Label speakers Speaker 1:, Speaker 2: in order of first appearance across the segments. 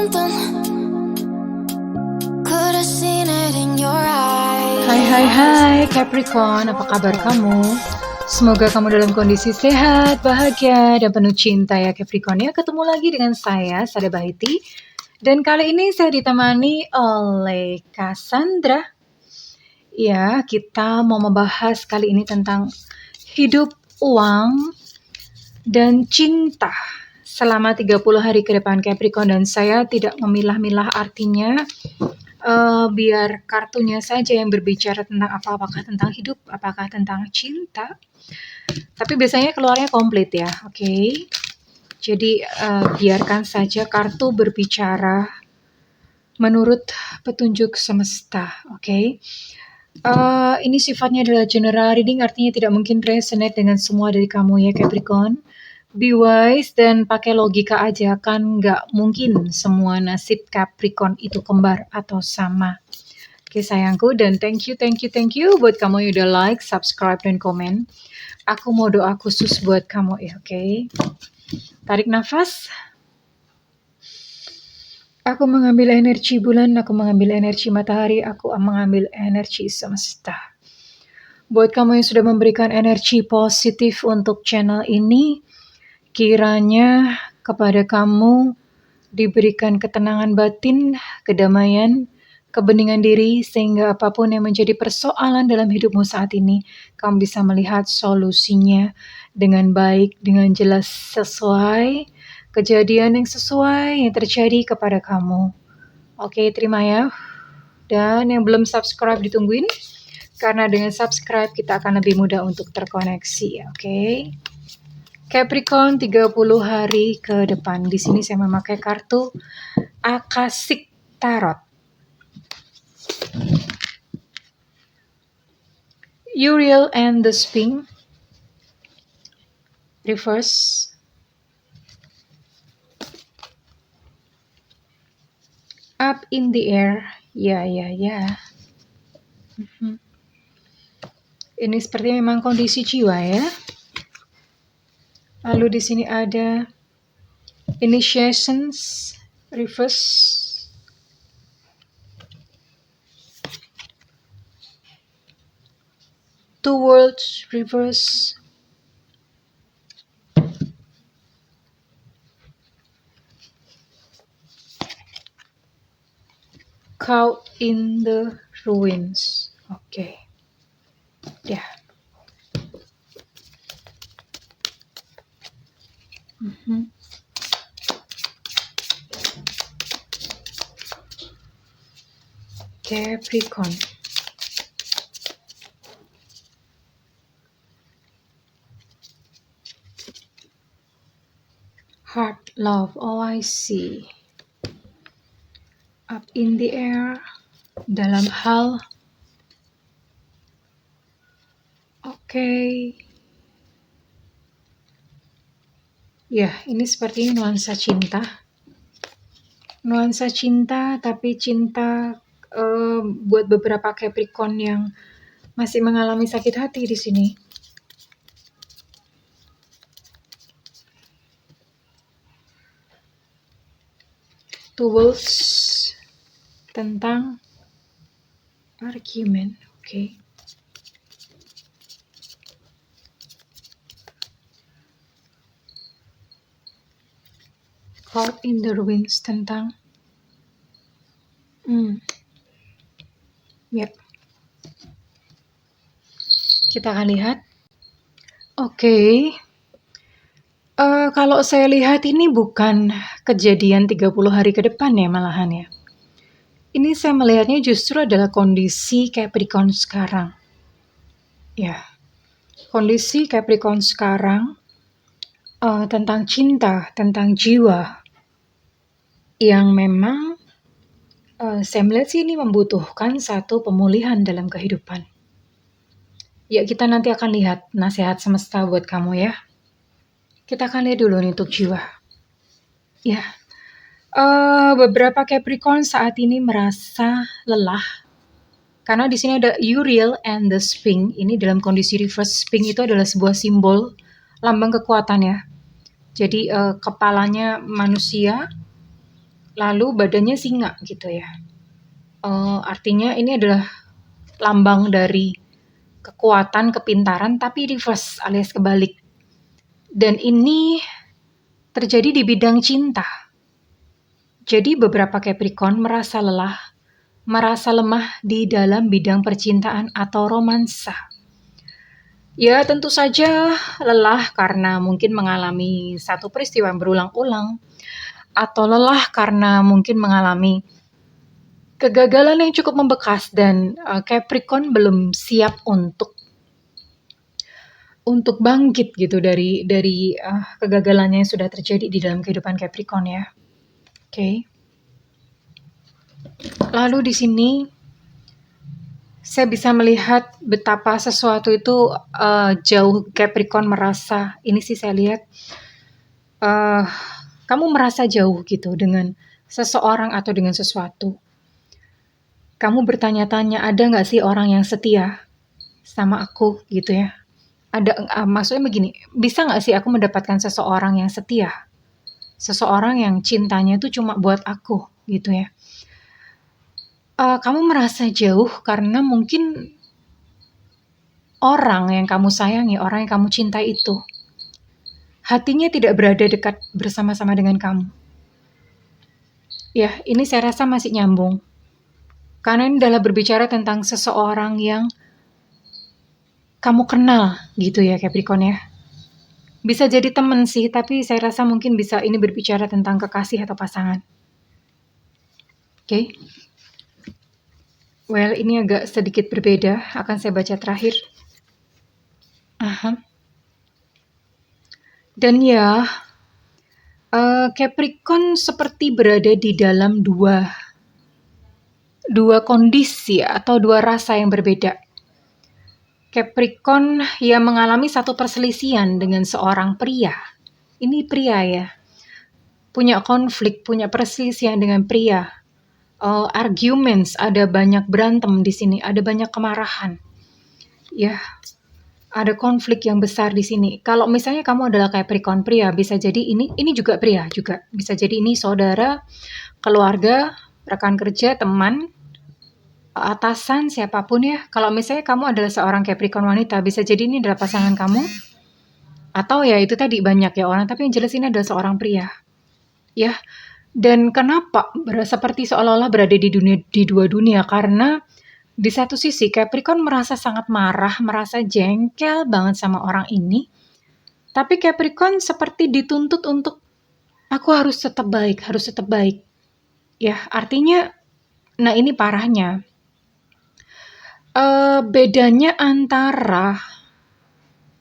Speaker 1: something. Could have seen it in your eyes.
Speaker 2: Hai Capricorn, apa kabar kamu? Semoga kamu dalam kondisi sehat, bahagia, dan penuh cinta ya Capricorn ya. Ketemu lagi dengan saya, Sada Bahiti. Dan kali ini saya ditemani oleh Cassandra. Ya, kita mau membahas kali ini tentang hidup, uang, dan cinta selama 30 hari ke depan Capricorn. Dan saya tidak memilah-milah artinya, biar kartunya saja yang berbicara tentang apakah tentang hidup, apakah tentang cinta. Tapi biasanya keluarnya komplit ya, oke? Jadi biarkan saja kartu berbicara menurut petunjuk semesta, oke? Ini sifatnya adalah general reading, artinya tidak mungkin resonate dengan semua dari kamu ya Capricorn. Be wise dan pakai logika aja, kan nggak mungkin semua nasib Capricorn itu kembar atau sama. Oke sayangku, dan thank you buat kamu yang udah like, subscribe, dan komen. Aku mau doa khusus buat kamu ya, oke? Tarik nafas. Aku mengambil energi bulan, aku mengambil energi matahari, aku mengambil energi semesta. Buat kamu yang sudah memberikan energi positif untuk channel ini, kiranya kepada kamu diberikan ketenangan batin, kedamaian, kebeningan diri, sehingga apapun yang menjadi persoalan dalam hidupmu saat ini, kamu bisa melihat solusinya dengan baik, dengan jelas, sesuai kejadian yang sesuai yang terjadi kepada kamu. Oke, terima ya. Dan yang belum subscribe ditungguin, karena dengan subscribe kita akan lebih mudah untuk terkoneksi ya, oke? Capricorn 30 hari ke depan. Di sini saya memakai kartu Akashic Tarot. Uriel and the Sphinx. Reverse. Up in the air. Ya. Ini sepertinya memang kondisi jiwa ya. Lalu di sini ada initiations, reverse, two worlds, reverse, caught in the ruins. Oke. Ya. Capricorn. Heart, love, oh I see. Up in the air, dalam hal. Oke. Ya, ini sepertinya nuansa cinta. Nuansa cinta, tapi cinta buat beberapa Capricorn yang masih mengalami sakit hati di sini. Two worlds tentang argumen, oke. Caught in the ruins tentang ya. Kita akan lihat. Oke. Kalau saya lihat ini bukan kejadian 30 hari ke depan ya malahan ya. Ini saya melihatnya justru adalah kondisi Capricorn sekarang. Ya. Kondisi Capricorn sekarang tentang cinta, tentang jiwa yang memang saya melihat sih ini membutuhkan satu pemulihan dalam kehidupan. Ya, kita nanti akan lihat nasihat semesta buat kamu ya. Kita akan lihat dulu nih untuk jiwa. Ya, beberapa Capricorn saat ini merasa lelah karena di sini ada Uriel and the Sphinx. Ini dalam kondisi reverse. Sphinx itu adalah sebuah simbol lambang kekuatan ya. Jadi kepalanya manusia, lalu badannya singa gitu ya. Artinya ini adalah lambang dari kekuatan, kepintaran, tapi reverse alias kebalik. Dan ini terjadi di bidang cinta. Jadi beberapa Capricorn merasa lelah, merasa lemah di dalam bidang percintaan atau romansa. Ya tentu saja lelah karena mungkin mengalami satu peristiwa yang berulang-ulang, atau lelah karena mungkin mengalami kegagalan yang cukup membekas dan Capricorn belum siap untuk bangkit gitu dari kegagalannya yang sudah terjadi di dalam kehidupan Capricorn ya. Oke. Lalu di sini saya bisa melihat betapa sesuatu itu jauh. Capricorn merasa, ini sih saya lihat kamu merasa jauh gitu dengan seseorang atau dengan sesuatu. Kamu bertanya-tanya, ada nggak sih orang yang setia sama aku gitu ya? Ada, maksudnya begini, bisa nggak sih aku mendapatkan seseorang yang setia? Seseorang yang cintanya itu cuma buat aku gitu ya. Kamu merasa jauh karena mungkin orang yang kamu sayangi, orang yang kamu cintai itu, hatinya tidak berada dekat bersama-sama dengan kamu. Ya, ini saya rasa masih nyambung. Karena ini adalah berbicara tentang seseorang yang kamu kenal gitu ya Capricorn ya. Bisa jadi teman sih, tapi saya rasa mungkin bisa ini berbicara tentang kekasih atau pasangan. Oke. Well, ini agak sedikit berbeda, akan saya baca terakhir. Dan ya, Capricorn seperti berada di dalam dua kondisi atau dua rasa yang berbeda. Capricorn yang mengalami satu perselisihan dengan seorang pria. Ini pria ya. Punya konflik, punya perselisihan dengan pria. Arguments, ada banyak berantem di sini, ada banyak kemarahan. Ya, ada konflik yang besar di sini. Kalau misalnya kamu adalah Capricorn pria, bisa jadi ini juga pria juga. Bisa jadi ini saudara, keluarga, rekan kerja, teman, atasan, siapapun ya. Kalau misalnya kamu adalah seorang Capricorn wanita, bisa jadi ini adalah pasangan kamu. Atau ya itu tadi banyak ya orang, tapi yang jelas ini adalah seorang pria. Ya, dan kenapa seperti seolah-olah berada di dua dunia? Karena di satu sisi Capricorn merasa sangat marah, merasa jengkel banget sama orang ini. Tapi Capricorn seperti dituntut untuk aku harus tetap baik, harus tetap baik. Ya, artinya, nah ini parahnya. Bedanya antara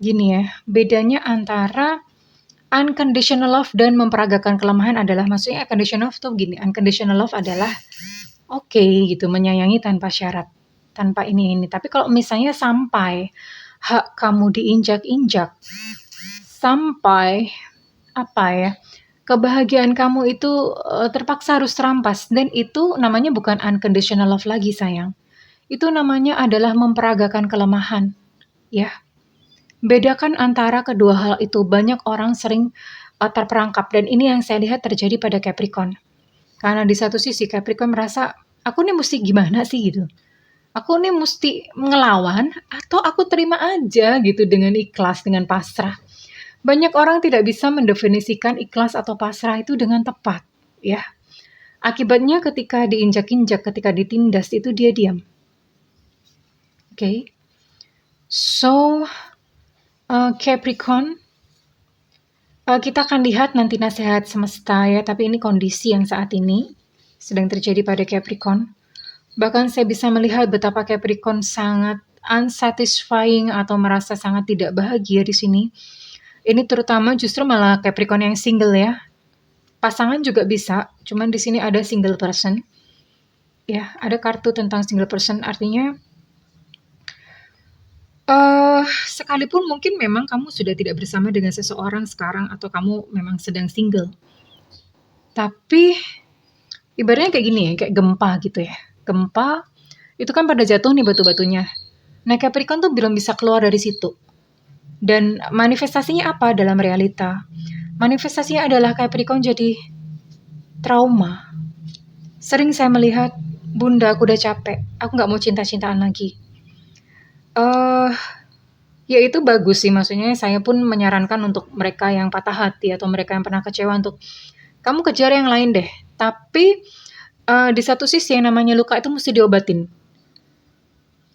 Speaker 2: gini ya, bedanya antara unconditional love dan memperagakan kelemahan adalah, maksudnya unconditional love tuh gini, unconditional love adalah oke gitu, menyayangi tanpa syarat, tanpa ini. Tapi kalau misalnya sampai hak kamu diinjak-injak, sampai apa ya, kebahagiaan kamu itu terpaksa harus terampas, dan itu namanya bukan unconditional love lagi sayang. Itu namanya adalah memperagakan kelemahan. Ya. Bedakan antara kedua hal itu. Banyak orang sering terperangkap, dan ini yang saya lihat terjadi pada Capricorn. Karena di satu sisi Capricorn merasa, aku nih mesti gimana sih gitu. Aku nih mesti ngelawan atau aku terima aja gitu dengan ikhlas, dengan pasrah. Banyak orang tidak bisa mendefinisikan ikhlas atau pasrah itu dengan tepat, ya. Akibatnya ketika diinjak-injak, ketika ditindas, itu dia diam. Oke. So, Capricorn, kita akan lihat nanti nasihat semesta ya, tapi ini kondisi yang saat ini sedang terjadi pada Capricorn. Bahkan saya bisa melihat betapa Capricorn sangat unsatisfying atau merasa sangat tidak bahagia di sini. Ini terutama justru malah Capricorn yang single ya. Pasangan juga bisa, cuman di sini ada single person. Ya, ada kartu tentang single person, artinya sekalipun mungkin memang kamu sudah tidak bersama dengan seseorang sekarang atau kamu memang sedang single. Tapi ibaratnya kayak gini ya, kayak gempa gitu ya. Gempa itu kan pada jatuh nih batu-batunya. Nah, Capricorn tuh belum bisa keluar dari situ. Dan manifestasinya apa dalam realita? Manifestasinya adalah Capricorn jadi trauma. Sering saya melihat, "Bunda, aku udah capek. Aku nggak mau cinta-cintaan lagi." Eh, Ya itu bagus sih, maksudnya saya pun menyarankan untuk mereka yang patah hati atau mereka yang pernah kecewa untuk, "Kamu kejar yang lain deh." Tapi, di satu sisi yang namanya luka itu mesti diobatin.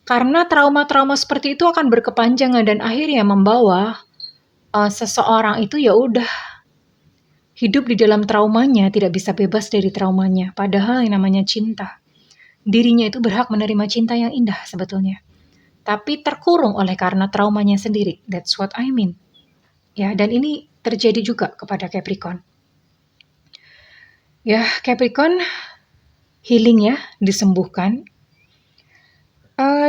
Speaker 2: Karena trauma-trauma seperti itu akan berkepanjangan dan akhirnya membawa, seseorang itu ya udah hidup di dalam traumanya, tidak bisa bebas dari traumanya. Padahal yang namanya cinta, dirinya itu berhak menerima cinta yang indah sebetulnya. Tapi terkurung oleh karena traumanya sendiri. That's what I mean. Ya, dan ini terjadi juga kepada Capricorn. Ya, Capricorn, healing ya, disembuhkan.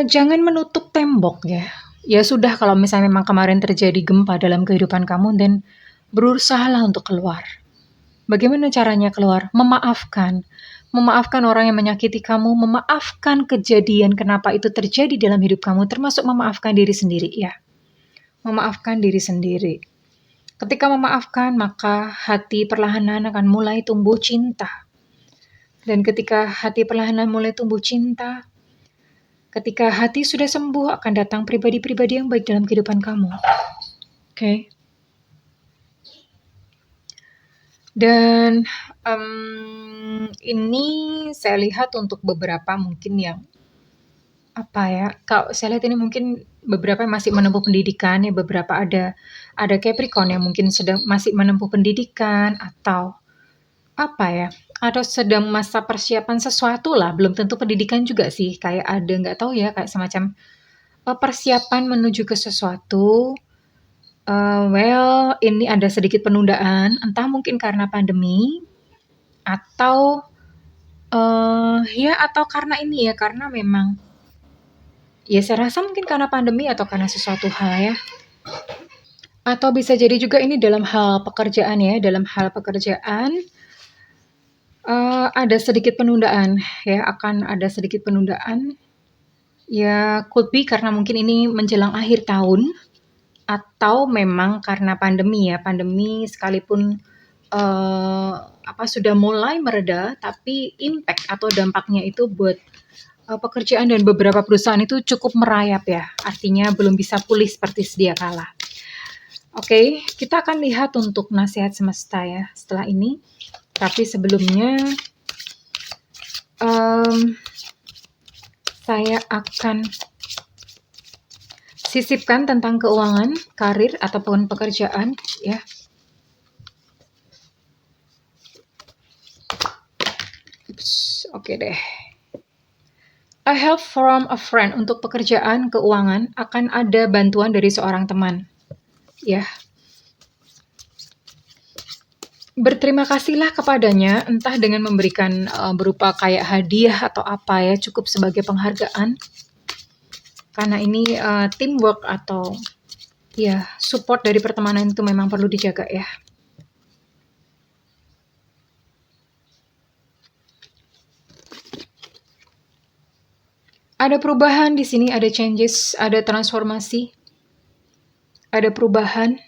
Speaker 2: Jangan menutup tembok ya. Ya sudah, kalau misalnya memang kemarin terjadi gempa dalam kehidupan kamu, dan berusahalah untuk keluar. Bagaimana caranya keluar? Memaafkan. Memaafkan orang yang menyakiti kamu, memaafkan kejadian kenapa itu terjadi dalam hidup kamu, termasuk memaafkan diri sendiri ya. Memaafkan diri sendiri. Ketika memaafkan, maka hati perlahan-lahan akan mulai tumbuh cinta. Dan ketika hati perlahan-lahan mulai tumbuh cinta, ketika hati sudah sembuh, akan datang pribadi-pribadi yang baik dalam kehidupan kamu. Oke. Dan ini saya lihat untuk beberapa mungkin yang kalau saya lihat ini mungkin beberapa yang masih menempuh pendidikan ya, beberapa ada Capricorn yang mungkin masih menempuh pendidikan atau atau sedang masa persiapan sesuatu lah, belum tentu pendidikan juga sih, kayak ada nggak tahu ya, kayak semacam persiapan menuju ke sesuatu. Ini ada sedikit penundaan, entah mungkin karena pandemi atau atau karena ini ya, karena memang ya saya rasa mungkin karena pandemi atau karena sesuatu hal ya. Atau bisa jadi juga ini dalam hal pekerjaan ya, dalam hal pekerjaan ada sedikit penundaan ya, akan ada sedikit penundaan. Ya could be karena mungkin ini menjelang akhir tahun, atau memang karena pandemi ya, pandemi sekalipun sudah mulai mereda, tapi impact atau dampaknya itu buat pekerjaan dan beberapa perusahaan itu cukup merayap ya, artinya belum bisa pulih seperti sedia kala. Oke, kita akan lihat untuk nasihat semesta ya setelah ini. Tapi sebelumnya saya akan sisipkan tentang keuangan, karir ataupun pekerjaan ya. Oke deh. A help from a friend untuk pekerjaan, keuangan, akan ada bantuan dari seorang teman. Ya. Berterima kasihlah kepadanya, entah dengan memberikan berupa kayak hadiah atau apa ya, cukup sebagai penghargaan. Karena ini teamwork atau ya support dari pertemanan itu memang perlu dijaga ya. Ada perubahan di sini, ada changes, ada transformasi, ada perubahan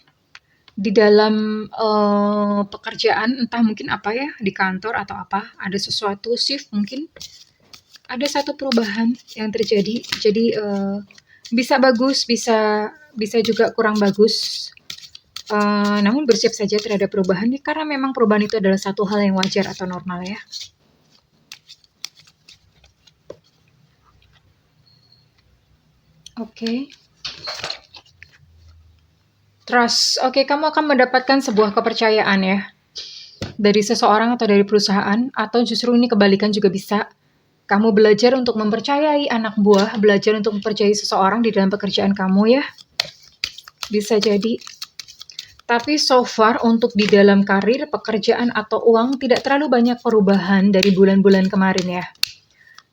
Speaker 2: di dalam pekerjaan, entah mungkin apa ya, di kantor atau apa, ada sesuatu shift mungkin, ada satu perubahan yang terjadi. Jadi bisa bagus, bisa juga kurang bagus. Namun bersiap saja terhadap perubahan nih, karena memang perubahan itu adalah satu hal yang wajar atau normal ya. Oke. Trust. Oke, kamu akan mendapatkan sebuah kepercayaan ya, dari seseorang atau dari perusahaan, atau justru ini kebalikan juga bisa. Kamu belajar untuk mempercayai anak buah, belajar untuk mempercayai seseorang di dalam pekerjaan kamu ya. Bisa jadi. Tapi so far untuk di dalam karir, pekerjaan atau uang tidak terlalu banyak perubahan dari bulan-bulan kemarin ya.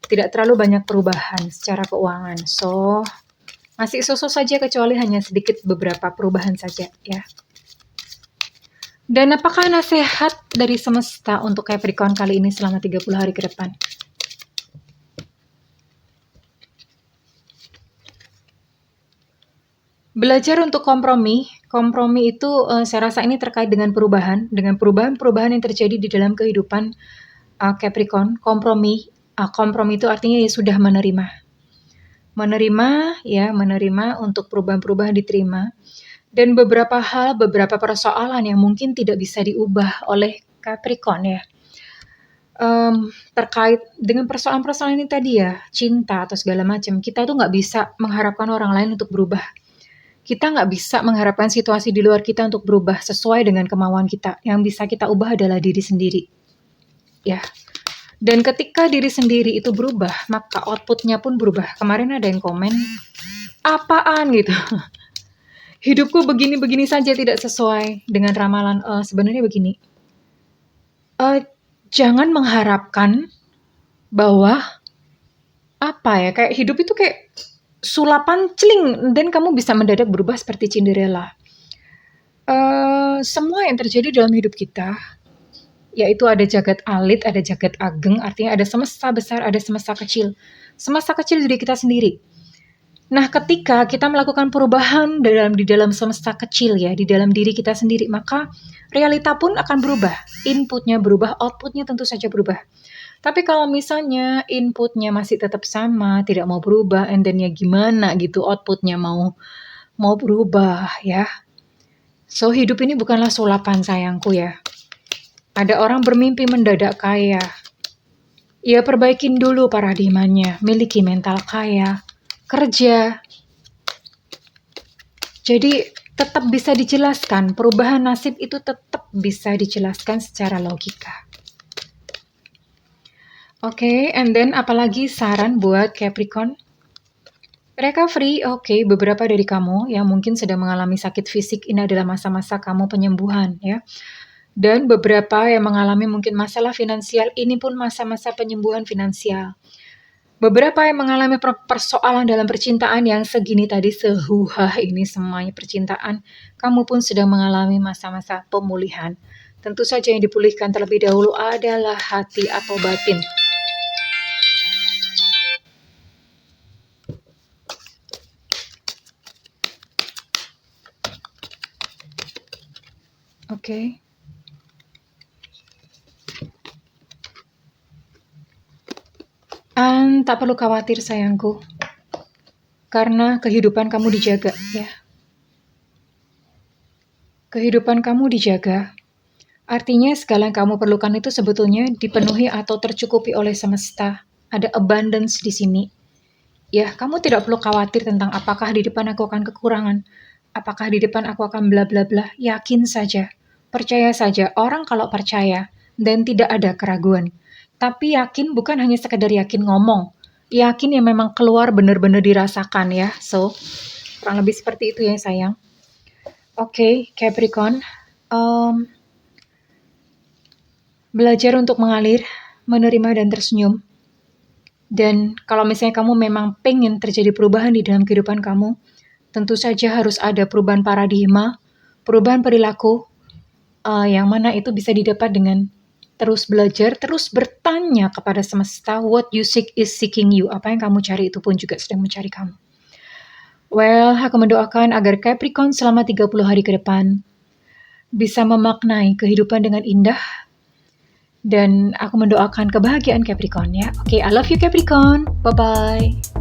Speaker 2: Tidak terlalu banyak perubahan secara keuangan. So, masih so-so saja, kecuali hanya sedikit beberapa perubahan saja ya. Dan apakah nasihat dari semesta untuk Capricorn kali ini selama 30 hari ke depan? Belajar untuk kompromi. Kompromi itu saya rasa ini terkait dengan perubahan yang terjadi di dalam kehidupan Capricorn, kompromi. Kompromi itu artinya ya sudah menerima. Menerima untuk perubahan-perubahan diterima. Dan beberapa hal, beberapa persoalan yang mungkin tidak bisa diubah oleh Capricorn ya. Terkait dengan persoalan-persoalan ini tadi ya, cinta atau segala macam, kita tuh nggak bisa mengharapkan orang lain untuk berubah. Kita nggak bisa mengharapkan situasi di luar kita untuk berubah sesuai dengan kemauan kita. Yang bisa kita ubah adalah diri sendiri. Ya. Dan ketika diri sendiri itu berubah, maka outputnya pun berubah. Kemarin ada yang komen, apaan gitu. Hidupku begini-begini saja tidak sesuai dengan ramalan. Sebenarnya begini. Jangan mengharapkan bahwa kayak hidup itu kayak sulapan celing dan kamu bisa mendadak berubah seperti Cinderella. Semua yang terjadi dalam hidup kita, yaitu ada jagat alit, ada jagat ageng, artinya ada semesta besar, ada semesta kecil. Semesta kecil diri kita sendiri. Nah, ketika kita melakukan perubahan di dalam semesta kecil ya, di dalam diri kita sendiri, maka realita pun akan berubah. Inputnya berubah, outputnya tentu saja berubah. Tapi kalau misalnya inputnya masih tetap sama, tidak mau berubah, and then ya gimana gitu, outputnya mau berubah ya. So, hidup ini bukanlah sulapan sayangku ya. Ada orang bermimpi mendadak kaya. Ya, perbaikin dulu paradigmanya, miliki mental kaya. Kerja. Jadi tetap bisa dijelaskan, perubahan nasib itu tetap bisa dijelaskan secara logika. Oke, and then apalagi saran buat Capricorn? Recovery, beberapa dari kamu yang mungkin sedang mengalami sakit fisik, ini adalah masa-masa kamu penyembuhan ya. Dan beberapa yang mengalami mungkin masalah finansial, ini pun masa-masa penyembuhan finansial. Beberapa yang mengalami persoalan dalam percintaan yang segini tadi, sehuhah ini semuanya percintaan, kamu pun sedang mengalami masa-masa pemulihan. Tentu saja yang dipulihkan terlebih dahulu adalah hati atau batin. Oke. Tak perlu khawatir sayangku, karena kehidupan kamu dijaga ya. Kehidupan kamu dijaga, artinya segala yang kamu perlukan itu sebetulnya dipenuhi atau tercukupi oleh semesta. Ada abundance di sini. Ya, kamu tidak perlu khawatir tentang apakah di depan aku akan kekurangan, apakah di depan aku akan bla bla bla. Yakin saja, percaya saja. Orang kalau percaya dan tidak ada keraguan. Tapi yakin bukan hanya sekedar yakin ngomong. Yakin yang memang keluar benar-benar dirasakan ya. So, kurang lebih seperti itu ya sayang. Oke, Capricorn. Belajar untuk mengalir, menerima dan tersenyum. Dan kalau misalnya kamu memang pengen terjadi perubahan di dalam kehidupan kamu, tentu saja harus ada perubahan paradigma, perubahan perilaku, yang mana itu bisa didapat dengan terus belajar, terus bertanya kepada semesta, what you seek is seeking you. Apa yang kamu cari itu pun juga sedang mencari kamu. Well, aku mendoakan agar Capricorn selama 30 hari ke depan bisa memaknai kehidupan dengan indah. Dan aku mendoakan kebahagiaan Capricorn ya. Oke, I love you Capricorn. Bye-bye.